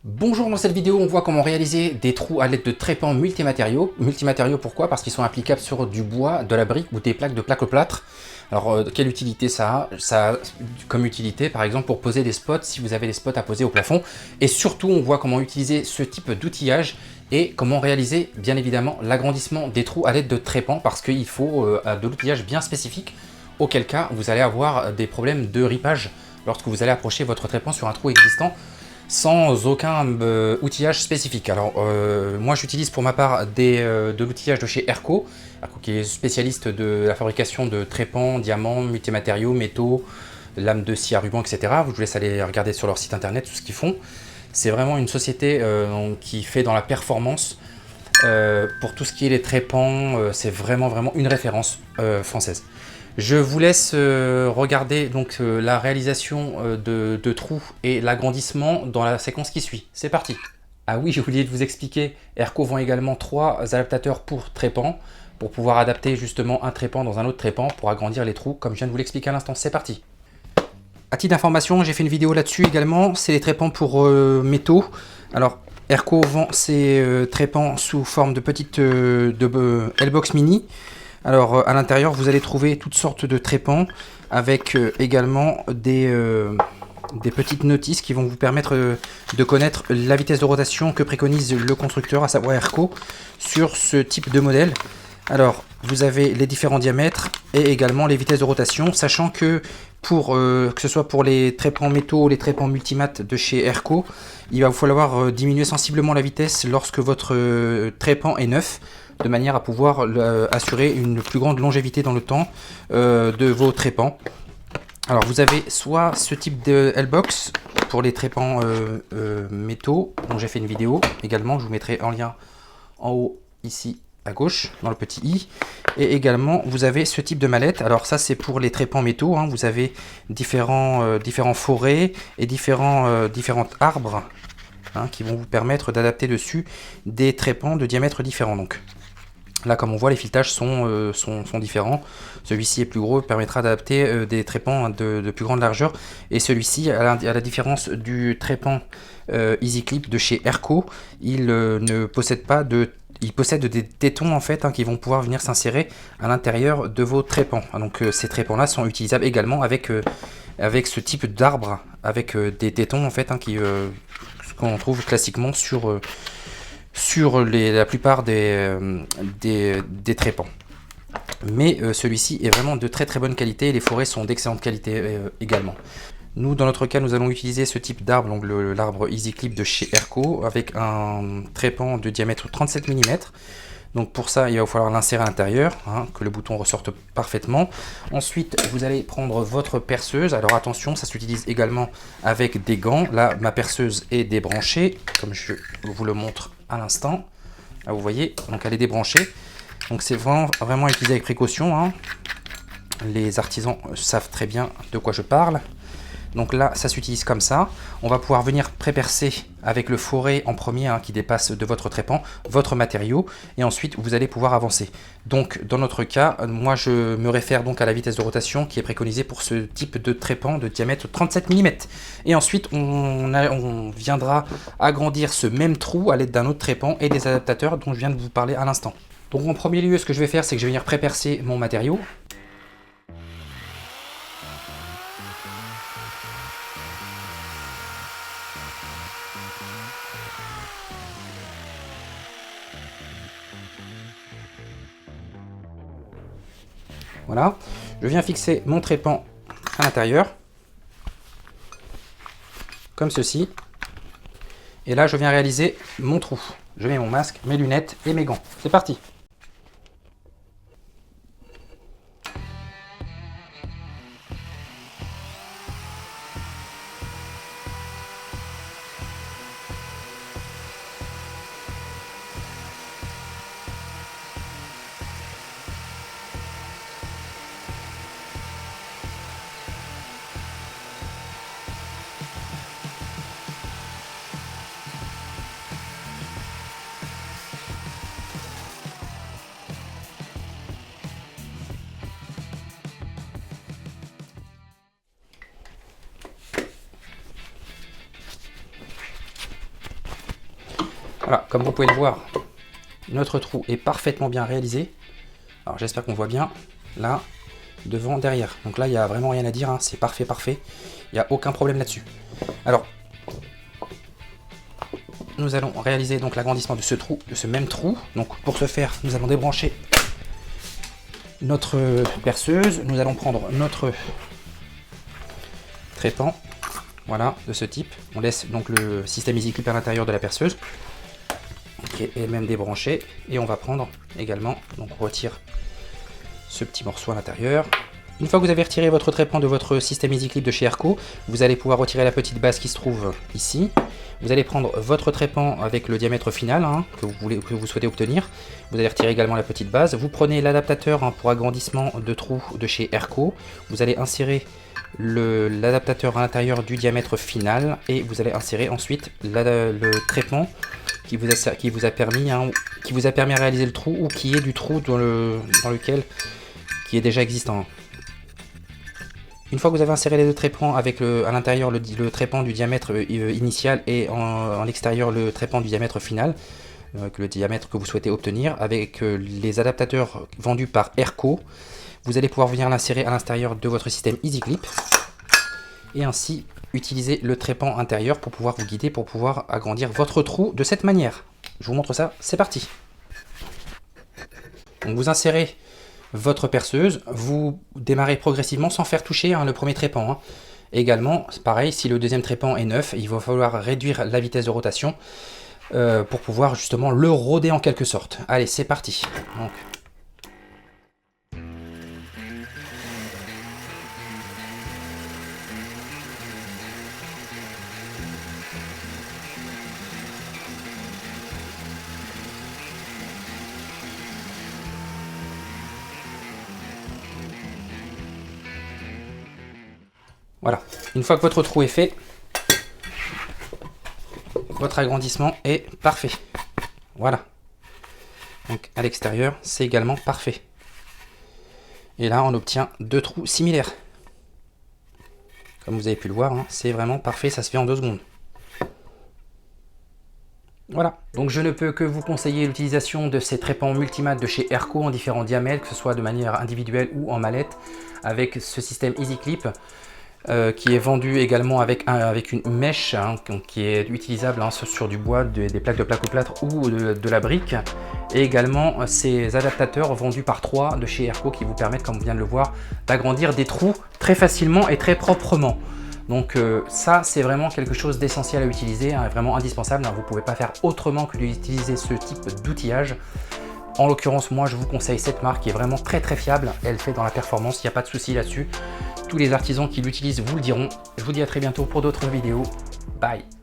Bonjour, dans cette vidéo on voit comment réaliser des trous à l'aide de trépans multimatériaux. Multimatériaux pourquoi? Parce qu'ils sont applicables sur du bois, de la brique ou des plaques de plaque-plâtre. Alors quelle utilité ça a? Ça a comme utilité par exemple pour poser des spots si vous avez des spots à poser au plafond. Et surtout on voit comment utiliser ce type d'outillage et comment réaliser bien évidemment l'agrandissement des trous à l'aide de trépans parce qu'il faut de l'outillage bien spécifique. Auquel cas vous allez avoir des problèmes de ripage lorsque vous allez approcher votre trépan sur un trou existant sans aucun outillage spécifique. Alors moi j'utilise pour ma part de l'outillage de chez Erco, qui est spécialiste de la fabrication de trépans, diamants, multimatériaux, métaux, lames de scie à ruban, etc. Je vous laisse aller regarder sur leur site internet tout ce qu'ils font. C'est vraiment une société qui fait dans la performance. Pour tout ce qui est les trépans, c'est vraiment une référence française. Je vous laisse regarder donc la réalisation de trous et l'agrandissement dans la séquence qui suit. C'est parti. Ah oui, j'ai oublié de vous expliquer, Erco vend également 3 adaptateurs pour trépan, pour pouvoir adapter justement un trépan dans un autre trépan pour agrandir les trous, comme je viens de vous l'expliquer à l'instant. C'est parti. À titre d'information, j'ai fait une vidéo là-dessus également, c'est les trépans pour métaux. Alors, Erco vend ces trépans sous forme de petites L-box mini. Alors à l'intérieur vous allez trouver toutes sortes de trépans avec également des petites notices qui vont vous permettre de connaître la vitesse de rotation que préconise le constructeur, à savoir Erco, sur ce type de modèle. Alors vous avez les différents diamètres et également les vitesses de rotation, sachant que que ce soit pour les trépans métaux ou les trépans multimat de chez Erco, il va vous falloir diminuer sensiblement la vitesse lorsque votre trépan est neuf, de manière à pouvoir assurer une plus grande longévité dans le temps de vos trépans. Alors vous avez soit ce type de L-box pour les trépans métaux, dont j'ai fait une vidéo également, je vous mettrai en lien en haut ici à gauche dans le petit i, et également vous avez ce type de mallette. Alors ça c'est pour les trépans métaux, hein. Vous avez différents forêts et différents arbres, hein, qui vont vous permettre d'adapter dessus des trépans de diamètre différents. Donc là, comme on voit, les filetages sont différents. Celui-ci est plus gros, permettra d'adapter des trépans de plus grande largeur. Et celui-ci, à la différence du trépan Easy Clip de chez Erco, il ne possède pas de... Il possède des tétons en fait, hein, qui vont pouvoir venir s'insérer à l'intérieur de vos trépans. Donc ces trépans là sont utilisables également avec ce type d'arbre, avec des tétons en fait, hein, ce qu'on trouve classiquement sur la plupart des trépans. Mais celui-ci est vraiment de très bonne qualité et les forêts sont d'excellente qualité également. Nous, dans notre cas, nous allons utiliser ce type d'arbre, donc l'arbre Easy Clip de chez Erco, avec un trépan de diamètre 37 mm. Donc pour ça, il va falloir l'insérer à l'intérieur, hein, que le bouton ressorte parfaitement. Ensuite, vous allez prendre votre perceuse. Alors attention, ça s'utilise également avec des gants. Là, ma perceuse est débranchée, comme je vous le montre à l'instant. Là, vous voyez, donc elle est débranchée. Donc c'est vraiment utilisé avec précaution, hein. Les artisans savent très bien de quoi je parle. Donc là, ça s'utilise comme ça. On va pouvoir venir pré-percer avec le foret en premier, hein, qui dépasse de votre trépan, votre matériau. Et ensuite, vous allez pouvoir avancer. Donc, dans notre cas, moi, je me réfère donc à la vitesse de rotation qui est préconisée pour ce type de trépan de diamètre 37 mm. Et ensuite, on viendra agrandir ce même trou à l'aide d'un autre trépan et des adaptateurs dont je viens de vous parler à l'instant. Donc, en premier lieu, ce que je vais faire, c'est que je vais venir pré-percer mon matériau. Voilà, je viens fixer mon trépan à l'intérieur, comme ceci. Et là, je viens réaliser mon trou. Je mets mon masque, mes lunettes et mes gants. C'est parti! Voilà, comme vous pouvez le voir, notre trou est parfaitement bien réalisé. Alors j'espère qu'on voit bien, là, devant, derrière. Donc là, il n'y a vraiment rien à dire, hein. C'est parfait, parfait. Il n'y a aucun problème là-dessus. Alors, nous allons réaliser donc l'agrandissement de ce trou, de ce même trou. Donc pour ce faire, nous allons débrancher notre perceuse. Nous allons prendre notre trépan, voilà, de ce type. On laisse donc le système EasyClip à l'intérieur de la perceuse, qui est même débranché. Et on va prendre également, donc on retire ce petit morceau à l'intérieur. Une fois que vous avez retiré votre trépan de votre système EasyClip de chez Airco, vous allez pouvoir retirer la petite base qui se trouve ici. Vous allez prendre votre trépan avec le diamètre final, hein, que vous souhaitez obtenir. Vous allez retirer également la petite base. Vous prenez l'adaptateur, hein, pour agrandissement de trous de chez Airco. Vous allez insérer l'adaptateur à l'intérieur du diamètre final et vous allez insérer ensuite le trépan qui vous a permis à réaliser le trou, ou qui est du trou dans lequel qui est déjà existant. Une fois que vous avez inséré les deux trépans avec à l'intérieur le trépan du diamètre initial et en l'extérieur le trépan du diamètre final, avec le diamètre que vous souhaitez obtenir, avec les adaptateurs vendus par Airco, vous allez pouvoir venir l'insérer à l'intérieur de votre système EasyClip et ainsi utiliser le trépan intérieur pour pouvoir vous guider, pour pouvoir agrandir votre trou de cette manière. Je vous montre ça, c'est parti. Donc vous insérez votre perceuse, vous démarrez progressivement sans faire toucher, hein, le premier trépan, hein. Également, pareil, si le deuxième trépan est neuf, il va falloir réduire la vitesse de rotation pour pouvoir justement le rôder en quelque sorte. Allez, c'est parti. Donc, voilà, une fois que votre trou est fait, votre agrandissement est parfait. Voilà. Donc à l'extérieur, c'est également parfait. Et là, on obtient deux trous similaires. Comme vous avez pu le voir, hein, c'est vraiment parfait, ça se fait en 2 secondes. Voilà, donc je ne peux que vous conseiller l'utilisation de ces trépans multimat de chez Airco en différents diamètres, que ce soit de manière individuelle ou en mallette, avec ce système EasyClip. Qui est vendu également avec une mèche, hein, qui est utilisable, hein, sur du bois, des plaques de plaque-au-plâtre ou de la brique. Et également ces adaptateurs vendus par 3 de chez Airco qui vous permettent, comme on vient de le voir, d'agrandir des trous très facilement et très proprement. Donc ça, c'est vraiment quelque chose d'essentiel à utiliser, hein, vraiment indispensable, hein. Vous ne pouvez pas faire autrement que d'utiliser ce type d'outillage. En l'occurrence, moi je vous conseille cette marque qui est vraiment très fiable. Elle fait dans la performance, il n'y a pas de souci là-dessus. Tous les artisans qui l'utilisent vous le diront. Je vous dis à très bientôt pour d'autres vidéos. Bye!